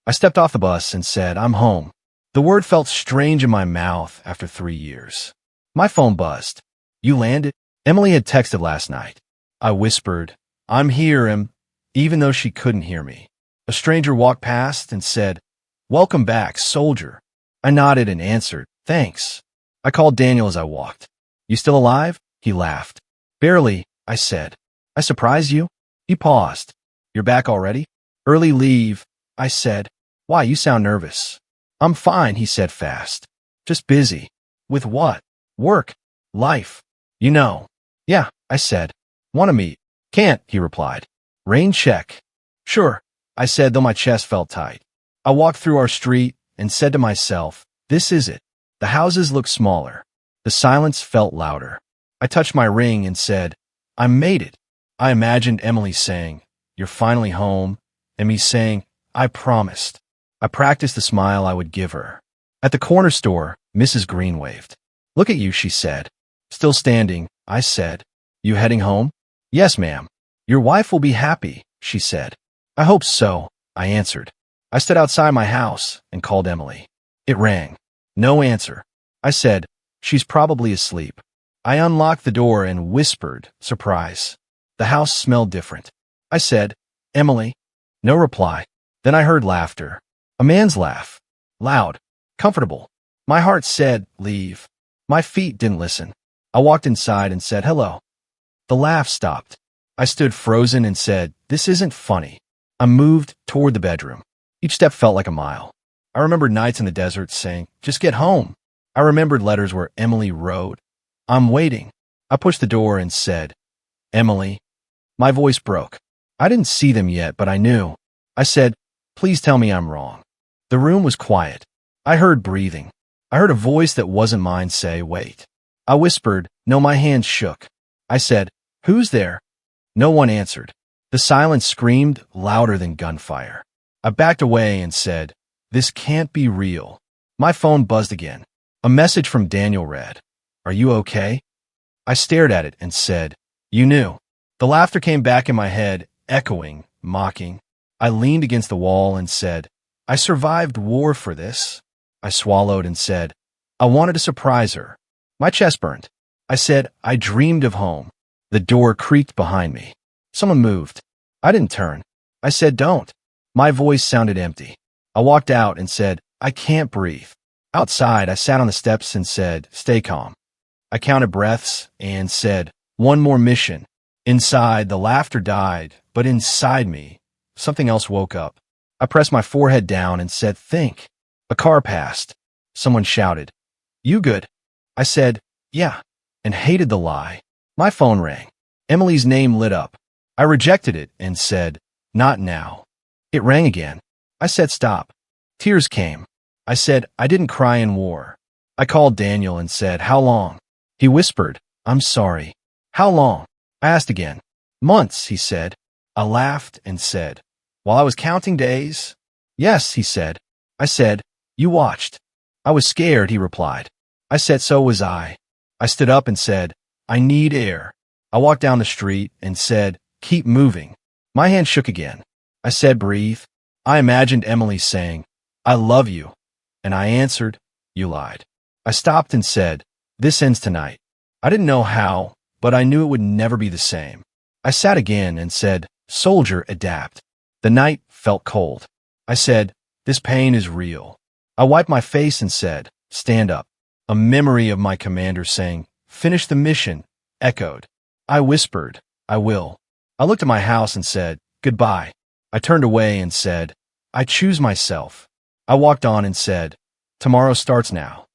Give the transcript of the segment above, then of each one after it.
I stepped off the bus and said, I'm home. The word felt strange in my mouth after 3 years. My phone buzzed. You landed? Emily had texted last night. I whispered, I'm here, even though she couldn't hear me. A stranger walked past and said, Welcome back, soldier. I nodded and answered, Thanks. I called Daniel as I walked. You still alive? He laughed. Barely, I said. I surprised you? He paused. You're back already? Early leave, I said. Why, you sound nervous. I'm fine, he said fast. Just busy. With what? Work. Life. You know. Yeah, I said. Want to meet? Can't, he replied. Rain check. Sure, I said, though my chest felt tight. I walked through our street and said to myself, this is it. The houses look smaller. The silence felt louder. I touched my ring and said, I made it. I imagined Emily saying, You're finally home, and me saying, I promised. I practiced the smile I would give her. At the corner store, Mrs. Green waved. Look at you, she said. Still standing, I said. You heading home? Yes, ma'am. Your wife will be happy, she said. I hope so, I answered. I stood outside my house and called Emily. It rang. No answer. I said, She's probably asleep. I unlocked the door and whispered, surprise. The house smelled different. I said, Emily. No reply. Then I heard laughter. A man's laugh. Loud. Comfortable. My heart said, leave. My feet didn't listen. I walked inside and said, hello. The laugh stopped. I stood frozen and said, this isn't funny. I moved toward the bedroom. Each step felt like a mile. I remembered nights in the desert saying, just get home. I remembered letters where Emily wrote, I'm waiting. I pushed the door and said, Emily. My voice broke. I didn't see them yet, but I knew. I said, please tell me I'm wrong. The room was quiet. I heard breathing. I heard a voice that wasn't mine say, wait. I whispered, no, my hands shook. I said, who's there? No one answered. The silence screamed louder than gunfire. I backed away and said, this can't be real. My phone buzzed again. A message from Daniel read, are you okay? I stared at it and said, you knew. The laughter came back in my head, echoing, mocking. I leaned against the wall and said, I survived war for this. I swallowed and said, I wanted to surprise her. My chest burned. I said, I dreamed of home. The door creaked behind me. Someone moved. I didn't turn. I said, don't. My voice sounded empty. I walked out and said, I can't breathe. Outside, I sat on the steps and said, stay calm. I counted breaths and said, one more mission. Inside, the laughter died, but inside me, something else woke up. I pressed my forehead down and said, think. A car passed. Someone shouted, you good? I said, yeah, and hated the lie. My phone rang. Emily's name lit up. I rejected it and said, not now. It rang again. I said, stop. Tears came. I said, I didn't cry in war. I called Daniel and said, how long? He whispered, I'm sorry. How long? I asked again. Months, he said. I laughed and said, while I was counting days? Yes, he said. I said, you watched. I was scared, he replied. I said, so was I. I stood up and said, I need air. I walked down the street and said, keep moving. My hand shook again. I said, breathe. I imagined Emily saying, I love you. And I answered, you lied. I stopped and said, this ends tonight. I didn't know how, but I knew it would never be the same. I sat again and said, soldier, adapt. The night felt cold. I said, this pain is real. I wiped my face and said, stand up. A memory of my commander saying, finish the mission, echoed. I whispered, I will. I looked at my house and said, goodbye. I turned away and said, I choose myself. I walked on and said, tomorrow starts now.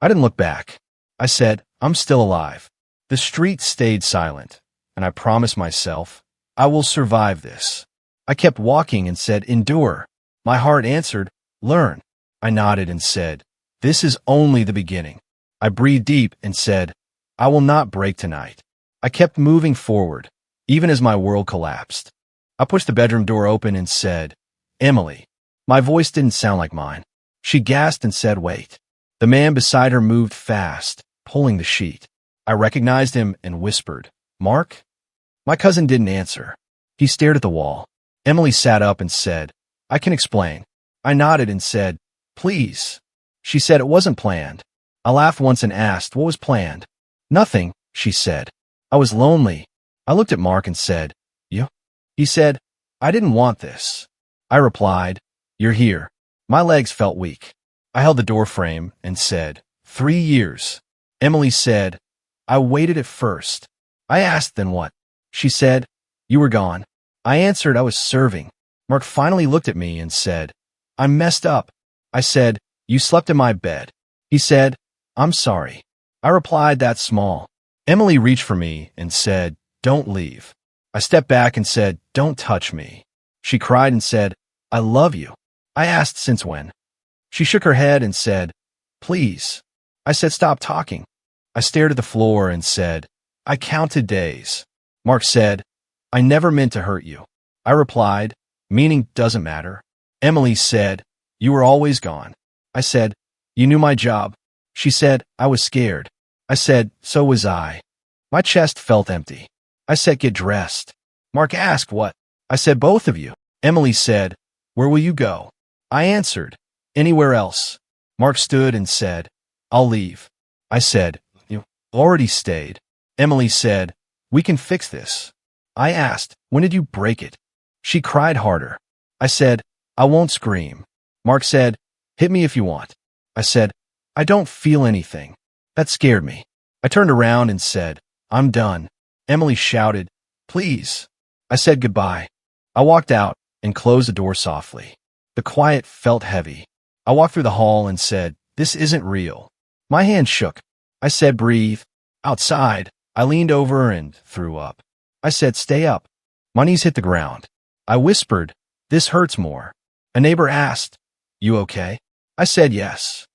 I didn't look back. I said, I'm still alive. The street stayed silent, and I promised myself, I will survive this. I kept walking and said, endure. My heart answered, learn. I nodded and said, this is only the beginning. I breathed deep and said, I will not break tonight. I kept moving forward, even as my world collapsed. I pushed the bedroom door open and said, Emily. My voice didn't sound like mine. She gasped and said, wait. The man beside her moved fast, pulling the sheet. I recognized him and whispered, Mark? My cousin didn't answer. He stared at the wall. Emily sat up and said, I can explain. I nodded and said, please. She said it wasn't planned. I laughed once and asked what was planned. Nothing, she said. I was lonely. I looked at Mark and said, you? He said, I didn't want this. I replied, you're here. My legs felt weak. I held the door frame and said, 3 years. Emily said, I waited at first. I asked, then what? She said, you were gone. I answered I was serving. Mark finally looked at me and said, I'm messed up. I said, you slept in my bed. He said, I'm sorry. I replied, that's small. Emily reached for me and said, don't leave. I stepped back and said, don't touch me. She cried and said, I love you. I asked, since when? She shook her head and said, please. I said, stop talking. I stared at the floor and said, I counted days. Mark said, I never meant to hurt you. I replied, meaning doesn't matter. Emily said, you were always gone. I said, you knew my job. She said, I was scared. I said, so was I. My chest felt empty. I said, get dressed. Mark asked, what? I said, both of you. Emily said, where will you go? I answered, anywhere else. Mark stood and said, I'll leave. I said, you already stayed. Emily said, we can fix this. I asked, when did you break it? She cried harder. I said, I won't scream. Mark said, hit me if you want. I said, I don't feel anything. That scared me. I turned around and said, I'm done. Emily shouted, please. I said goodbye. I walked out and closed the door softly. The quiet felt heavy. I walked through the hall and said, this isn't real. My hand shook. I said, breathe. Outside, I leaned over and threw up. I said, stay up. My knees hit the ground. I whispered, this hurts more. A neighbor asked, you okay? I said, yes.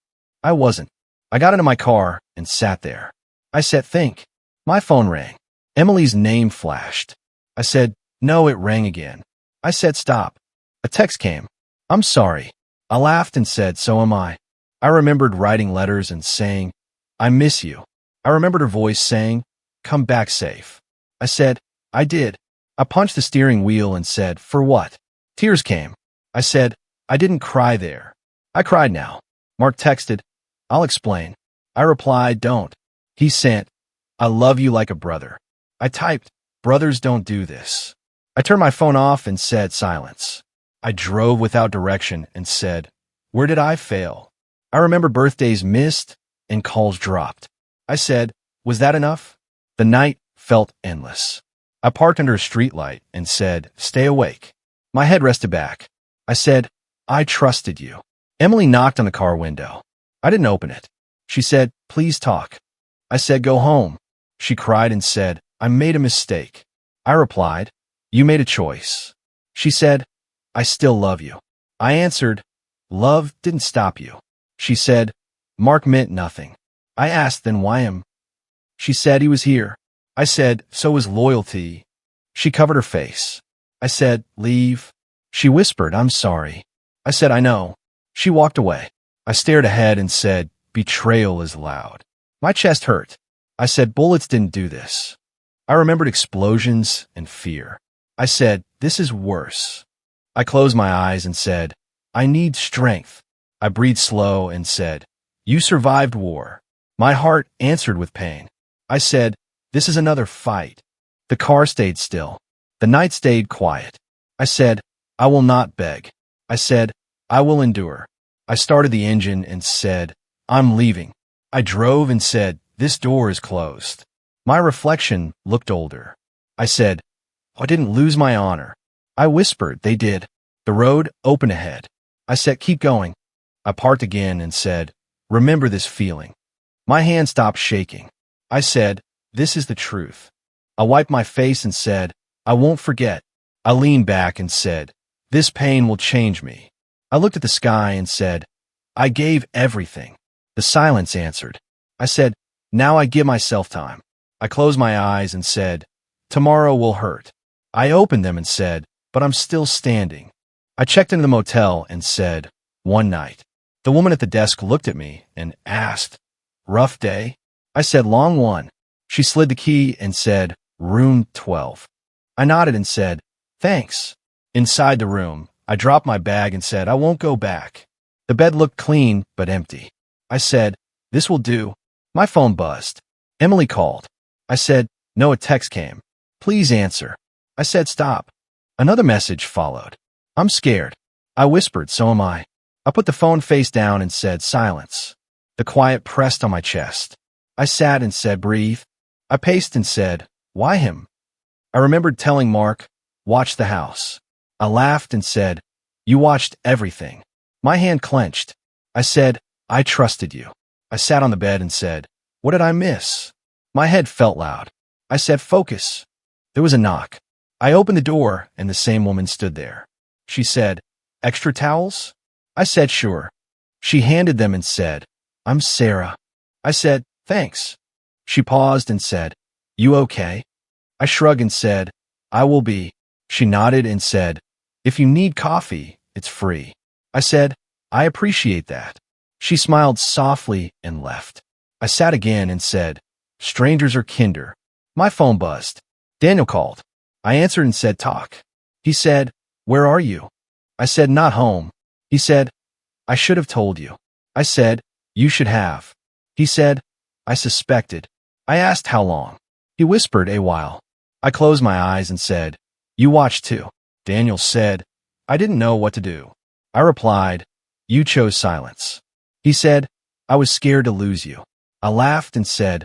I wasn't. I got into my car and sat there. I said, think. My phone rang. Emily's name flashed. I said, no, it rang again. I said, stop. A text came. I'm sorry. I laughed and said, so am I. I remembered writing letters and saying, I miss you. I remembered her voice saying, come back safe. I said, I did. I punched the steering wheel and said, for what? Tears came. I said, I didn't cry there. I cried now. Mark texted, I'll explain. I replied, don't. He sent, I love you like a brother. I typed, brothers don't do this. I turned my phone off and said, silence. I drove without direction and said, where did I fail? I remember birthdays missed and calls dropped. I said, was that enough? The night felt endless. I parked under a streetlight and said, stay awake. My head rested back. I said, I trusted you. Emily knocked on the car window. I didn't open it. She said, please talk. I said, go home. She cried and said, I made a mistake. I replied, you made a choice. She said, I still love you. I answered, love didn't stop you. She said, Mark meant nothing. I asked, then why him? She said he was here. I said, so was loyalty. She covered her face. I said, leave. She whispered, I'm sorry. I said, I know. She walked away. I stared ahead and said, betrayal is loud. My chest hurt. I said, bullets didn't do this. I remembered explosions and fear. I said, this is worse. I closed my eyes and said, I need strength. I breathed slow and said, you survived war. My heart answered with pain. I said, this is another fight. The car stayed still. The night stayed quiet. I said, I will not beg. I said, I will endure. I started the engine and said, I'm leaving. I drove and said, this door is closed. My reflection looked older. I said, I didn't lose my honor. I whispered, they did. The road opened ahead. I said, keep going. I parked again and said, remember this feeling. My hand stopped shaking. I said, this is the truth. I wiped my face and said, I won't forget. I leaned back and said, this pain will change me. I looked at the sky and said, I gave everything. The silence answered. I said, now I give myself time. I closed my eyes and said, tomorrow will hurt. I opened them and said, but I'm still standing. I checked into the motel and said, one night. The woman at the desk looked at me and asked, rough day? I said, long one. She slid the key and said, room 12. I nodded and said, thanks. Inside the room, I dropped my bag and said, I won't go back. The bed looked clean, but empty. I said, this will do. My phone buzzed. Emily called. I said, no, a text came. Please answer. I said, stop. Another message followed. I'm scared. I whispered, so am I. I put the phone face down and said, silence. The quiet pressed on my chest. I sat and said, breathe. I paced and said, why him? I remembered telling Mark, watch the house. I laughed and said, you watched everything. My hand clenched. I said, I trusted you. I sat on the bed and said, what did I miss? My head felt loud. I said, focus. There was a knock. I opened the door and the same woman stood there. She said, extra towels? I said, sure. She handed them and said, I'm Sarah. I said, thanks. She paused and said, you okay? I shrugged and said, I will be. She nodded and said, if you need coffee, it's free. I said, I appreciate that. She smiled softly and left. I sat again and said, strangers are kinder. My phone buzzed. Daniel called. I answered and said, talk. He said, where are you? I said, not home. He said, I should have told you. I said, you should have. He said, I suspected. I asked how long. He whispered, a while. I closed my eyes and said, you watched too. Daniel said, I didn't know what to do. I replied, you chose silence. He said, I was scared to lose you. I laughed and said,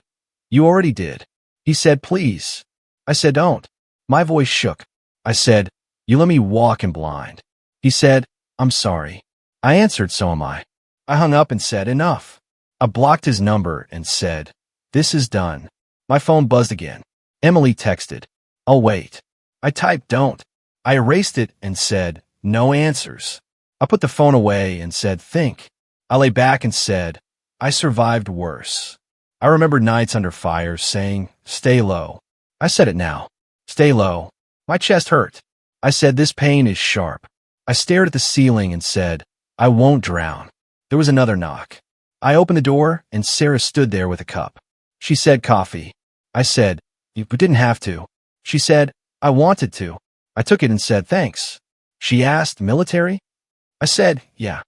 you already did. He said, please. I said, don't. My voice shook. I said, you let me walk in blind. He said, I'm sorry. I answered, so am I. I hung up and said, enough. I blocked his number and said, this is done. My phone buzzed again. Emily texted, I'll wait. I typed, don't. I erased it and said, no answers. I put the phone away and said, think. I lay back and said, I survived worse. I remembered nights under fire saying, stay low. I said it now. Stay low. My chest hurt. I said, this pain is sharp. I stared at the ceiling and said, I won't drown. There was another knock. I opened the door and Sarah stood there with a cup. She said, coffee. I said, you didn't have to. She said, I wanted to. I took it and said, thanks. She asked, military? I said, yeah.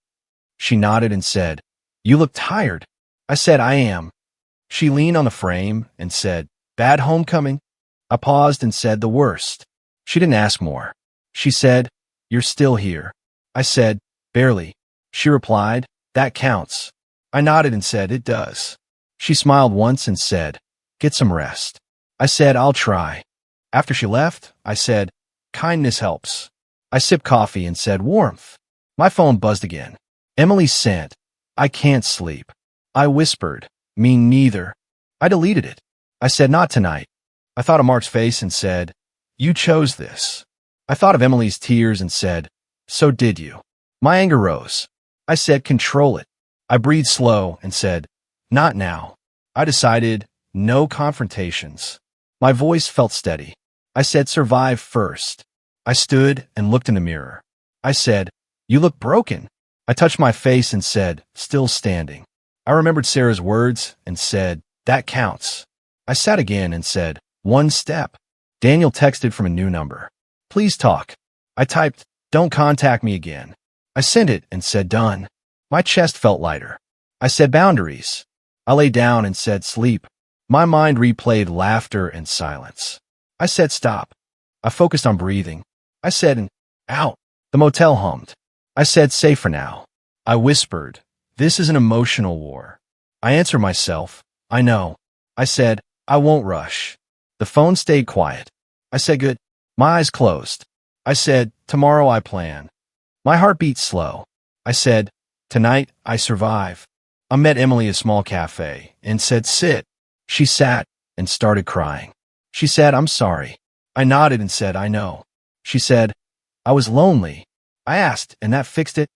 She nodded and said, you look tired. I said, I am. She leaned on the frame and said, bad homecoming? I paused and said, the worst. She didn't ask more. She said, you're still here. I said, barely. She replied, that counts. I nodded and said, it does. She smiled once and said, get some rest. I said, I'll try. After she left, I said, kindness helps. I sipped coffee and said, warmth. My phone buzzed again. Emily sent, I can't sleep. I whispered, me neither. I deleted it. I said, not tonight. I thought of Mark's face and said, you chose this. I thought of Emily's tears and said, so did you. My anger rose. I said, control it. I breathed slow and said, not now. I decided, no confrontations. My voice felt steady. I said, survive first. I stood and looked in the mirror. I said, you look broken. I touched my face and said, still standing. I remembered Sarah's words and said, that counts. I sat again and said, one step. Daniel texted from a new number. Please talk. I typed, don't contact me again. I sent it and said, done. My chest felt lighter. I said, boundaries. I lay down and said, sleep. My mind replayed laughter and silence. I said, stop. I focused on breathing. I said, out. The motel hummed. I said, safe for now. I whispered, this is an emotional war. I answered myself, I know. I said, I won't rush. The phone stayed quiet. I said, good. My eyes closed. I said, tomorrow I plan. My heart beat slow. I said, tonight I survive. I met Emily at a small cafe and said, sit. She sat and started crying. She said, I'm sorry. I nodded and said, I know. She said, I was lonely. I asked, and that fixed it?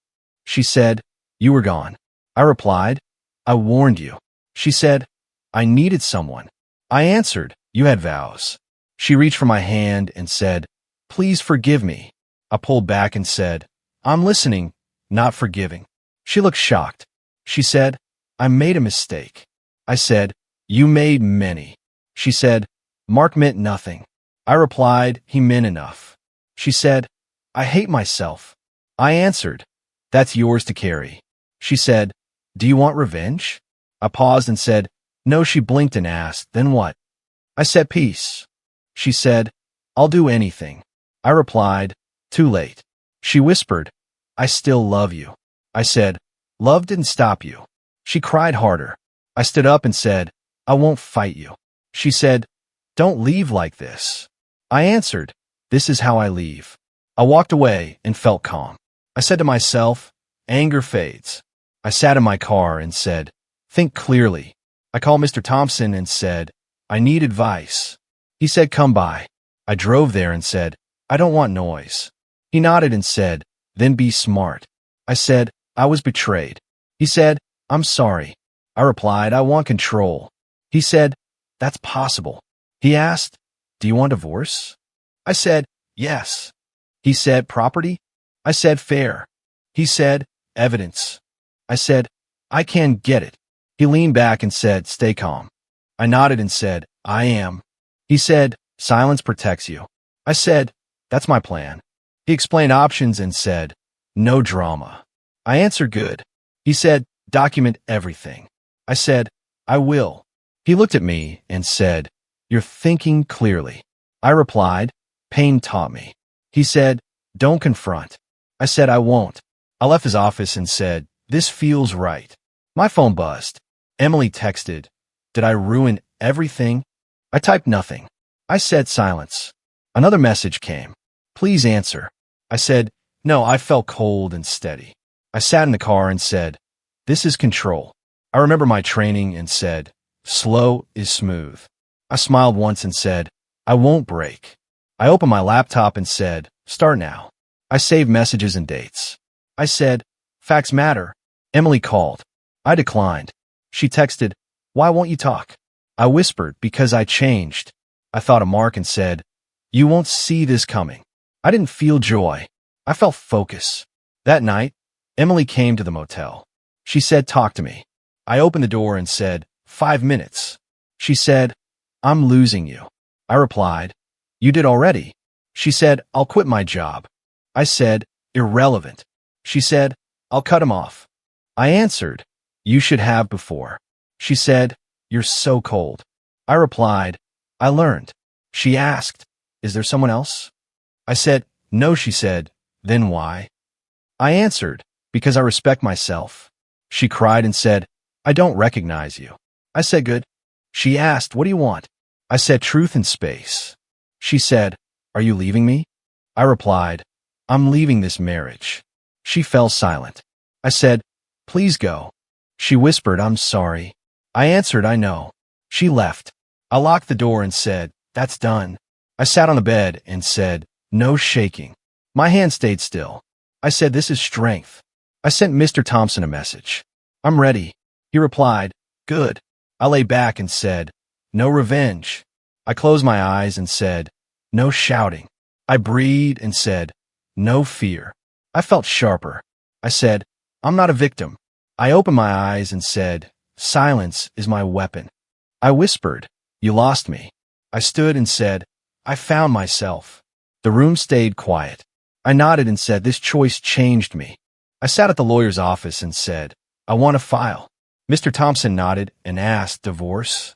She said, you were gone. I replied, I warned you. She said, I needed someone. I answered, you had vows. She reached for my hand and said, please forgive me. I pulled back and said, I'm listening, not forgiving. She looked shocked. She said, I made a mistake. I said, you made many. She said, Mark meant nothing. I replied, he meant enough. She said, I hate myself. I answered, "That's yours to carry." She said, "Do you want revenge?" I paused and said, "No." She blinked and asked, "Then what?" I said, "Peace." She said, "I'll do anything." I replied, "Too late." She whispered, "I still love you." I said, "Love didn't stop you." She cried harder. I stood up and said, "I won't fight you." She said, "Don't leave like this." I answered, "This is how I leave." I walked away and felt calm. I said to myself, "Anger fades." I sat in my car and said, "Think clearly." I called Mr. Thompson and said, "I need advice." He said, "Come by." I drove there and said, "I don't want noise." He nodded and said, "Then be smart." I said, "I was betrayed." He said, "I'm sorry." I replied, "I want control." He said, "That's possible." He asked, "Do you want divorce?" I said, "Yes." He said, "Property?" I said, "Fair." He said, "Evidence." I said, "I can get it." He leaned back and said, "Stay calm." I nodded and said, "I am." He said, "Silence protects you." I said, "That's my plan." He explained options and said, "No drama." I answered, "Good." He said, "Document everything." I said, "I will." He looked at me and said, "You're thinking clearly." I replied, "Pain taught me." He said, "Don't confront." I said, "I won't." I left his office and said, "This feels right." My phone buzzed. Emily texted, "Did I ruin everything?" I typed nothing. I said, "Silence." Another message came. "Please answer." I said, "No." I felt cold and steady. I sat in the car and said, "This is control." I remember my training and said, "Slow is smooth." I smiled once and said, "I won't break." I opened my laptop and said, "Start now." I saved messages and dates. I said, "Facts matter." Emily called. I declined. She texted, "Why won't you talk?" I whispered, "Because I changed." I thought of Mark and said, "You won't see this coming." I didn't feel joy. I felt focus. That night, Emily came to the motel. She said, "Talk to me." I opened the door and said, 5 minutes. She said, "I'm losing you." I replied, "You did already." She said, "I'll quit my job." I said, "Irrelevant." She said, "I'll cut him off." I answered, "You should have before." She said, "You're so cold." I replied, "I learned." She asked, "Is there someone else?" I said, "No." She said, "Then why?" I answered, "Because I respect myself." She cried and said, "I don't recognize you." I said, "Good." She asked, "What do you want?" I said, "Truth and space." She said, "Are you leaving me?" I replied, "I'm leaving this marriage." She fell silent. I said, "Please go." She whispered, "I'm sorry." I answered, "I know." She left. I locked the door and said, "That's done." I sat on the bed and said, "No shaking." My hand stayed still. I said, "This is strength." I sent Mr. Thompson a message. "I'm ready." He replied, "Good." I lay back and said, "No revenge." I closed my eyes and said, "No shouting." I breathed and said, "No fear." I felt sharper. I said, "I'm not a victim." I opened my eyes and said, "Silence is my weapon." I whispered, "You lost me." I stood and said, "I found myself." The room stayed quiet. I nodded and said, "This choice changed me." I sat at the lawyer's office and said, "I want to file." Mr. Thompson nodded and asked, "Divorce?"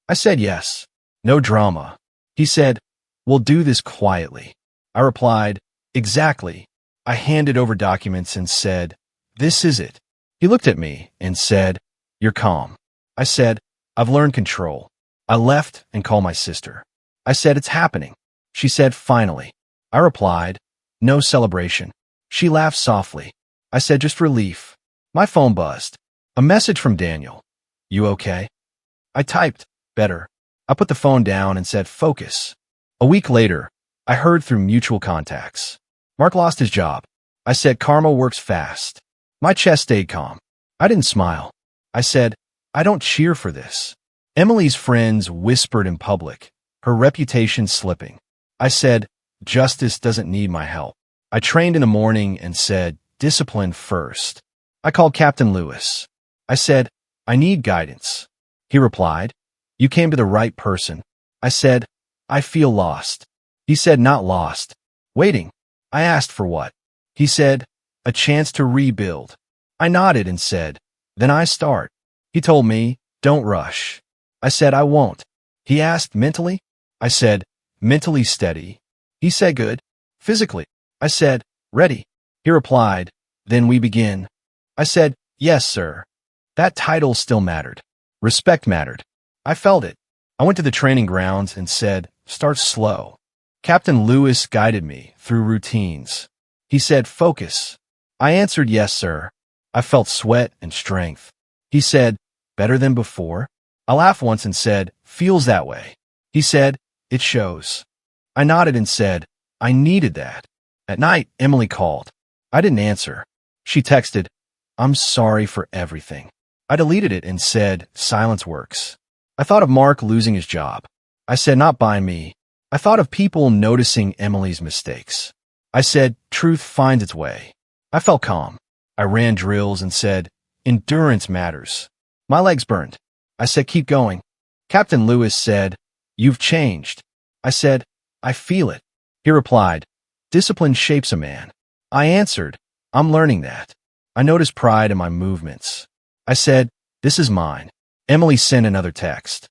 I said, "Yes." "No drama." He said, "We'll do this quietly." I replied, "Exactly." I handed over documents and said, "This is it." He looked at me and said, "You're calm." I said, "I've learned control." I left and called my sister. I said, "It's happening." She said, "Finally." I replied, "No celebration." She laughed softly. I said, "Just relief." My phone buzzed. A message from Daniel. "You okay?" I typed, "Better." I put the phone down and said, "Focus." A week later, I heard through mutual contacts. Mark lost his job. I said, "Karma works fast." My chest stayed calm. I didn't smile. I said, "I don't cheer for this." Emily's friends whispered in public, her reputation slipping. I said, "Justice doesn't need my help." I trained in the morning and said, "Discipline first." I called Captain Lewis. I said, "I need guidance." He replied, "You came to the right person." I said, "I feel lost." He said, "Not lost. Waiting." I asked, "For what?" He said, a chance to rebuild. I nodded and said, then I start. He told me, don't rush. I said, I won't. He asked, mentally? I said, mentally steady. He said, good. Physically? I said, ready. He replied, then we begin. I said, yes, sir. That title still mattered. Respect mattered. I felt it. I went to the training grounds and said, start slow. Captain Lewis guided me through routines. He said, focus. I answered, yes, sir. I felt sweat and strength. He said, better than before? I laughed once and said, feels that way. He said, it shows. I nodded and said, I needed that. At night, Emily called. I didn't answer. She texted, I'm sorry for everything. I deleted it and said, silence works. I thought of Mark losing his job. I said, not by me. I thought of people noticing Emily's mistakes. I said, truth finds its way. I felt calm. I ran drills and said, endurance matters. My legs burned. I said, keep going. Captain Lewis said, you've changed. I said, I feel it. He replied, discipline shapes a man. I answered, I'm learning that. I noticed pride in my movements. I said, this is mine. Emily sent another text.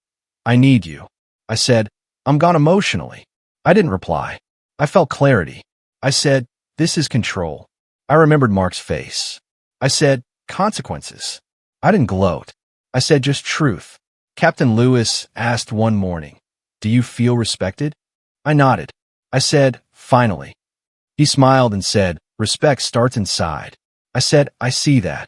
I need you. I said, I'm gone emotionally. I didn't reply. I felt clarity. I said, this is control. I remembered Mark's face. I said, consequences. I didn't gloat. I said just truth. Captain Lewis asked one morning, do you feel respected? I nodded. I said, finally. He smiled and said, respect starts inside. I said, I see that.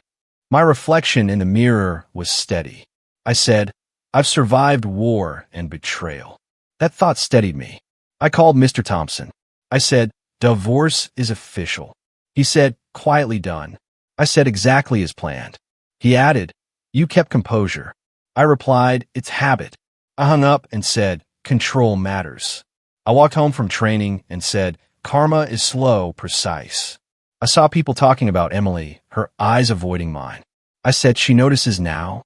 My reflection in the mirror was steady. I said, I've survived war and betrayal. That thought steadied me. I called Mr. Thompson. I said, divorce is official. He said, quietly done. I said, exactly as planned. He added, you kept composure. I replied, it's habit. I hung up and said, control matters. I walked home from training and said, karma is slow, precise. I saw people talking about Emily, her eyes avoiding mine. I said, she notices now?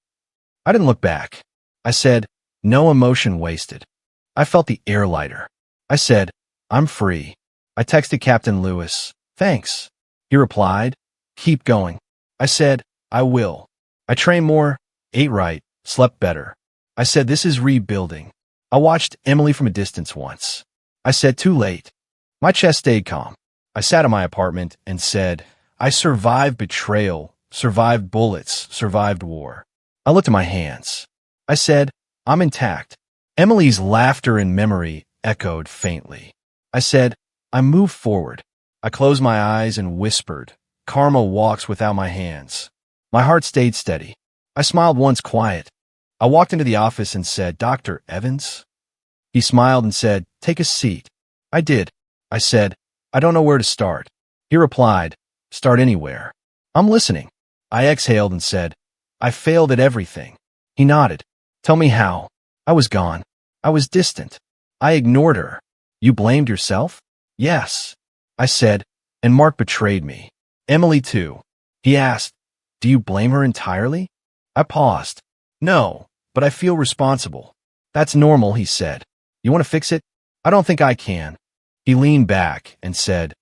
I didn't look back. I said, no emotion wasted. I felt the air lighter. I said, I'm free. I texted Captain Lewis, thanks. He replied, keep going. I said, I will. I trained more, ate right, slept better. I said, this is rebuilding. I watched Emily from a distance once. I said, too late. My chest stayed calm. I sat in my apartment and said, I survived betrayal, survived bullets, survived war. I looked at my hands. I said, I'm intact. Emily's laughter and memory echoed faintly. I said, I moved forward. I closed my eyes and whispered, karma walks without my hands. My heart stayed steady. I smiled once quiet. I walked into the office and said, Dr. Evans? He smiled and said, take a seat. I did. I said, I don't know where to start. He replied, start anywhere. I'm listening. I exhaled and said, I failed at everything. He nodded. Tell me how. I was gone. I was distant. I ignored her. You blamed yourself? Yes. I said, and Mark betrayed me. Emily too. He asked, do you blame her entirely? I paused. No, but I feel responsible. That's normal, he said. You want to fix it? I don't think I can. He leaned back and said,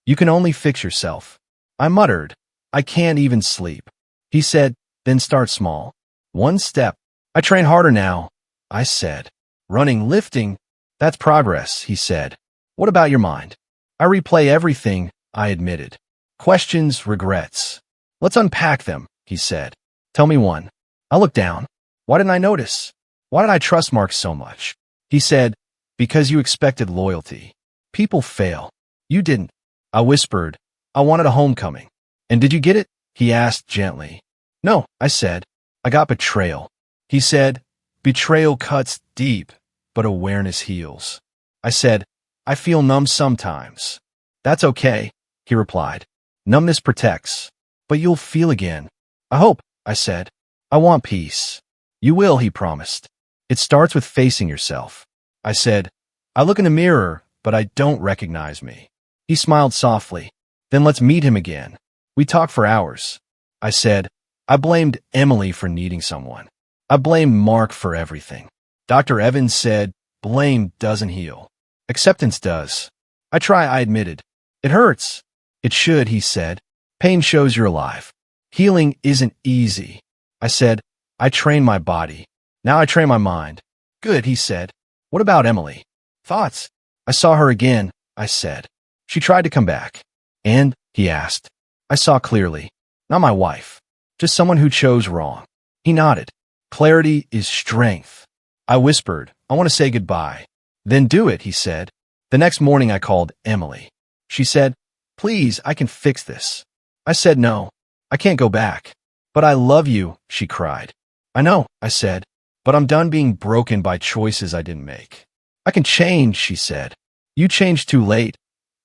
you can only fix yourself. I muttered, I can't even sleep. He said, then start small. One step. I train harder now. I said, running, lifting. That's progress, he said. What about your mind? I replay everything, I admitted. Questions, regrets. Let's unpack them, he said. Tell me one. I looked down. Why didn't I notice? Why did I trust Mark so much? He said, because you expected loyalty. People fail. You didn't. I whispered, I wanted a homecoming. And did you get it? He asked gently. No, I said. I got betrayal. He said, betrayal cuts deep, but awareness heals. I said, I feel numb sometimes. That's okay, he replied. Numbness protects, but you'll feel again. I hope, I said. I want peace. You will, he promised. It starts with facing yourself. I said, I look in the mirror, but I don't recognize me. He smiled softly. Then let's meet him again. We talked for hours. I said, I blamed Emily for needing someone. I blamed Mark for everything. Dr. Evans said, blame doesn't heal. Acceptance does. I admitted. It hurts. It should, he said. Pain shows you're alive. Healing isn't easy. I said, I train my body. Now I train my mind. Good, he said. What about Emily? Thoughts? I saw her again, I said. She tried to come back. And, he asked. I saw clearly. Not my wife. Just someone who chose wrong. He nodded. Clarity is strength. I whispered, I want to say goodbye. Then do it, he said. The next morning I called Emily. She said, please, I can fix this. I said no. I can't go back. But I love you, she cried. I know, I said, but I'm done being broken by choices I didn't make. I can change, she said. You changed too late,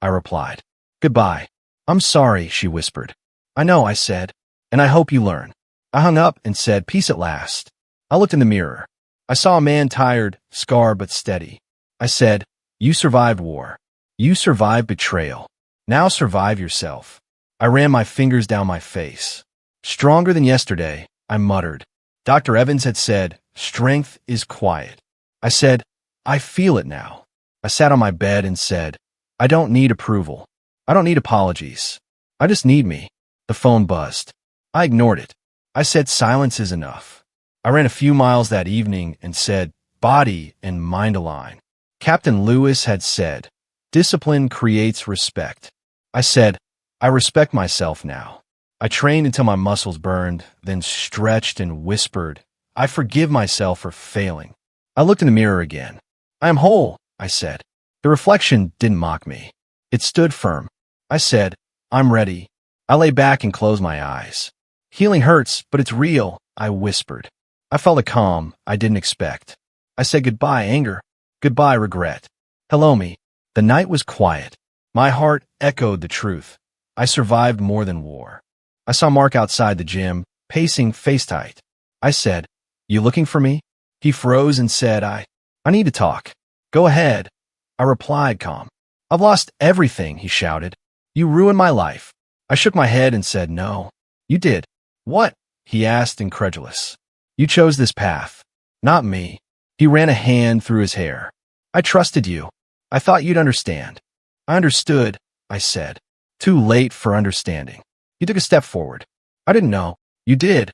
I replied. Goodbye. I'm sorry, she whispered. I know, I said, and I hope you learn. I hung up and said, peace at last. I looked in the mirror. I saw a man tired, scarred but steady. I said, you survived war. You survived betrayal. Now survive yourself. I ran my fingers down my face. Stronger than yesterday, I muttered. Dr. Evans had said, strength is quiet. I said, I feel it now. I sat on my bed and said, I don't need approval. I don't need apologies. I just need me. The phone buzzed. I ignored it. I said silence is enough. I ran a few miles that evening and said, body and mind align. Captain Lewis had said, discipline creates respect. I said, I respect myself now. I trained until my muscles burned, then stretched and whispered, I forgive myself for failing. I looked in the mirror again. I am whole, I said. The reflection didn't mock me. It stood firm. I said, I'm ready. I lay back and closed my eyes. Healing hurts, but it's real, I whispered. I felt a calm I didn't expect. I said goodbye, anger. Goodbye, regret. Hello, me. The night was quiet. My heart echoed the truth. I survived more than war. I saw Mark outside the gym, pacing face tight. I said, you looking for me? He froze and said, I need to talk. Go ahead. I replied, calm. I've lost everything, he shouted. You ruined my life. I shook my head and said, no. You did. What? He asked, incredulous. You chose this path. Not me. He ran a hand through his hair. I trusted you. I thought you'd understand. I understood, I said. Too late for understanding. He took a step forward. I didn't know. You did,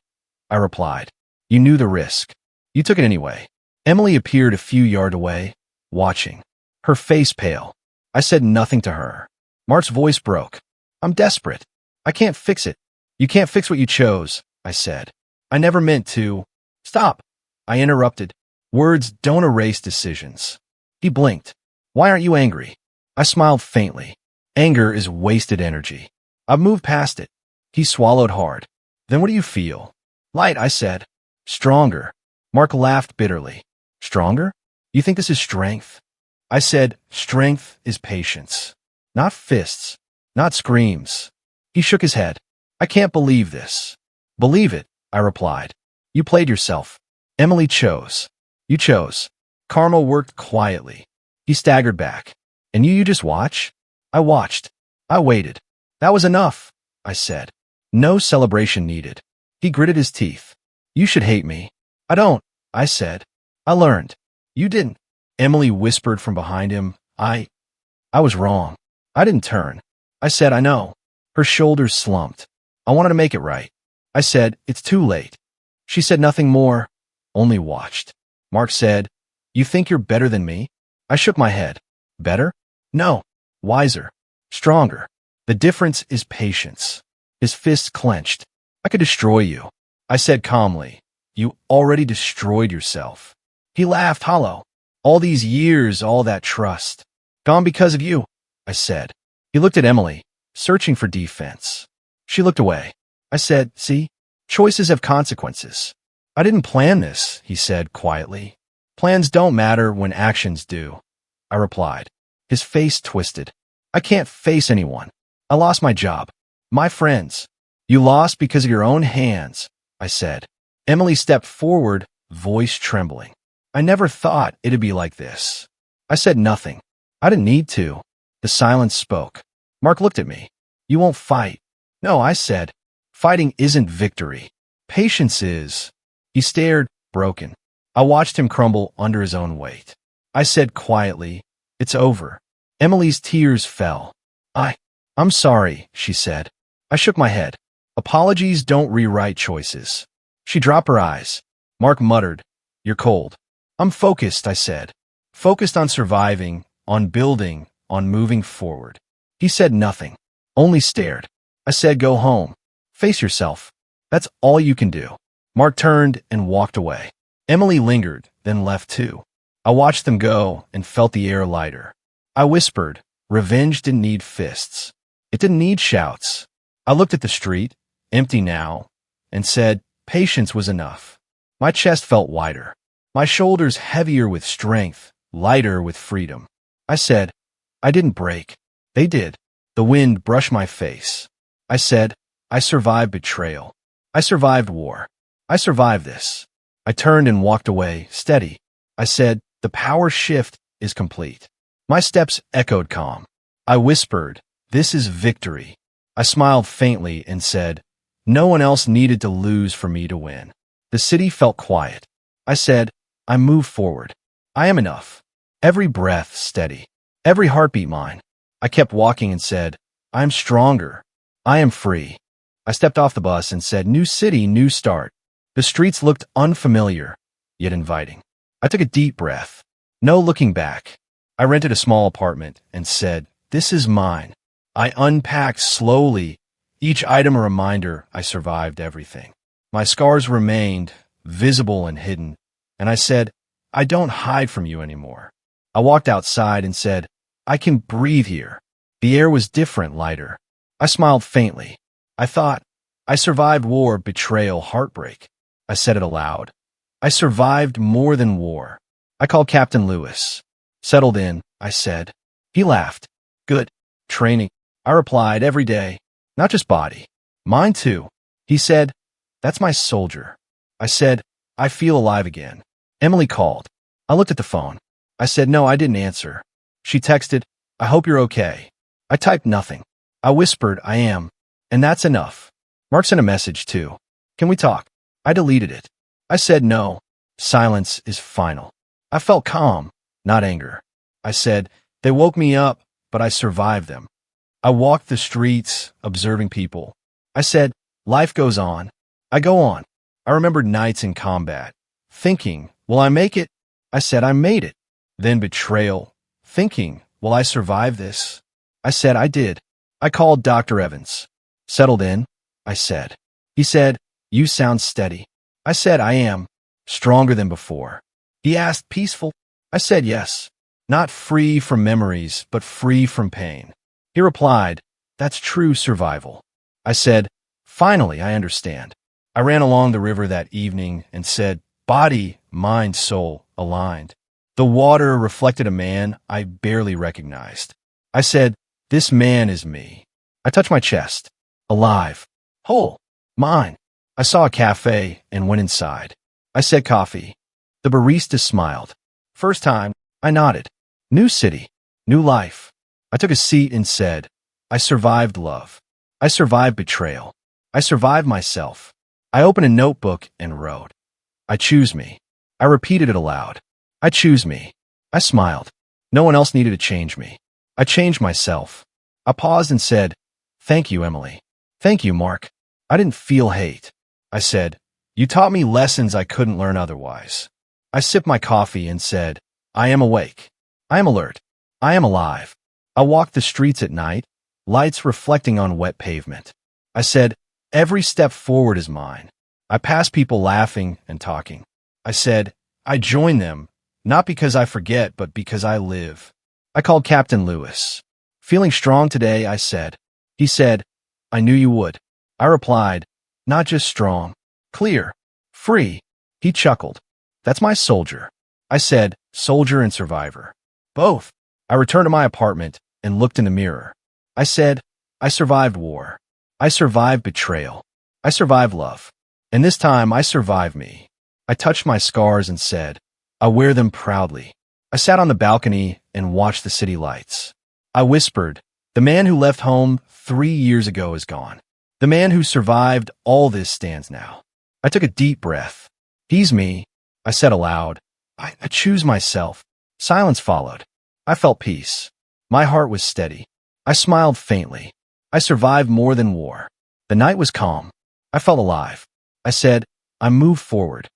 I replied. You knew the risk. You took it anyway. Emily appeared a few yards away, watching. Her face pale. I said nothing to her. Mark's voice broke. I'm desperate. I can't fix it. You can't fix what you chose, I said. I never meant to. Stop. I interrupted. Words don't erase decisions. He blinked. Why aren't you angry? I smiled faintly. Anger is wasted energy. I've moved past it. He swallowed hard. Then what do you feel? Light, I said. Stronger. Mark laughed bitterly. Stronger? You think this is strength? I said, strength is patience. Not fists. Not screams. He shook his head. I can't believe this. Believe it, I replied. You played yourself. Emily chose. You chose. Karma worked quietly. He staggered back. And you just watch? I watched. I waited. That was enough, I said. No celebration needed. He gritted his teeth. You should hate me. I don't, I said. I learned. You didn't. Emily whispered from behind him. I was wrong. I didn't turn. I said, I know. Her shoulders slumped. I wanted to make it right. I said, it's too late. She said nothing more, only watched. Mark said, you think you're better than me? I shook my head. Better? No. Wiser. Stronger. The difference is patience. His fists clenched. I could destroy you. I said calmly, you already destroyed yourself. He laughed hollow. All these years, all that trust. Gone because of you, I said. He looked at Emily, searching for defense. She looked away. I said, see, choices have consequences. I didn't plan this, he said quietly. Plans don't matter when actions do, I replied. His face twisted. I can't face anyone. I lost my job. My friends. You lost because of your own hands, I said. Emily stepped forward, voice trembling. I never thought it'd be like this. I said nothing. I didn't need to. The silence spoke. Mark looked at me. You won't fight. No, I said. Fighting isn't victory. Patience is. He stared, broken. I watched him crumble under his own weight. I said quietly, it's over. Emily's tears fell. I'm sorry, she said. I shook my head. Apologies don't rewrite choices. She dropped her eyes. Mark muttered, "You're cold." "I'm focused," I said. "Focused on surviving, on building, on moving forward." He said nothing, only stared. I said, "Go home. Face yourself. That's all you can do." Mark turned and walked away. Emily lingered, then left too. I watched them go and felt the air lighter. I whispered, revenge didn't need fists. It didn't need shouts. I looked at the street, empty now, and said, patience was enough. My chest felt wider, my shoulders heavier with strength, lighter with freedom. I said, I didn't break. They did. The wind brushed my face. I said, I survived betrayal. I survived war. I survived this. I turned and walked away, steady. I said, the power shift is complete. My steps echoed calm. I whispered, this is victory. I smiled faintly and said, no one else needed to lose for me to win. The city felt quiet. I said, I move forward. I am enough. Every breath steady. Every heartbeat mine. I kept walking and said, I am stronger. I am free. I stepped off the bus and said, new city, new start. The streets looked unfamiliar, yet inviting. I took a deep breath. No looking back. I rented a small apartment and said, this is mine. I unpacked slowly, each item a reminder I survived everything. My scars remained, visible and hidden, and I said, I don't hide from you anymore. I walked outside and said, I can breathe here. The air was different, lighter. I smiled faintly. I thought, I survived war, betrayal, heartbreak. I said it aloud. I survived more than war. I called Captain Lewis. Settled in, I said. He laughed. Good. Training. I replied, every day. Not just body. Mine too. He said, that's my soldier. I said, I feel alive again. Emily called. I looked at the phone. I said, no, I didn't answer. She texted, I hope you're okay. I typed nothing. I whispered, I am. And that's enough. Mark sent a message too. Can we talk? I deleted it. I said no. Silence is final. I felt calm, not anger. I said, they woke me up, but I survived them. I walked the streets, observing people. I said, life goes on. I go on. I remembered nights in combat. Thinking, will I make it? I said, I made it. Then betrayal. Thinking, will I survive this? I said, I did. I called Dr. Evans. Settled in? I said. He said, you sound steady. I said, I am. Stronger than before. He asked, peaceful? I said, yes. Not free from memories, but free from pain. He replied, that's true survival. I said, finally, I understand. I ran along the river that evening and said, body, mind, soul, aligned. The water reflected a man I barely recognized. I said, this man is me. I touched my chest. Alive. Whole. Mine. I saw a cafe and went inside. I said coffee. The barista smiled. First time, I nodded. New city. New life. I took a seat and said, I survived love. I survived betrayal. I survived myself. I opened a notebook and wrote, I choose me. I repeated it aloud. I choose me. I smiled. No one else needed to change me. I changed myself. I paused and said, thank you, Emily. Thank you, Mark. I didn't feel hate. I said, you taught me lessons I couldn't learn otherwise. I sipped my coffee and said, I am awake. I am alert. I am alive. I walked the streets at night, lights reflecting on wet pavement. I said, every step forward is mine. I passed people laughing and talking. I said, I join them, not because I forget, but because I live. I called Captain Lewis. Feeling strong today, I said. He said, I knew you would. I replied, not just strong, clear, free. He chuckled. That's my soldier. I said, soldier and survivor. Both. I returned to my apartment and looked in the mirror. I said, I survived war. I survived betrayal. I survived love. And this time I survived me. I touched my scars and said, I wear them proudly. I sat on the balcony and watched the city lights. I whispered, the man who left home 3 years ago is gone. The man who survived all this stands now. I took a deep breath. He's me. I said aloud, I choose myself. Silence followed. I felt peace. My heart was steady. I smiled faintly. I survived more than war. The night was calm. I felt alive. I said, I moved forward.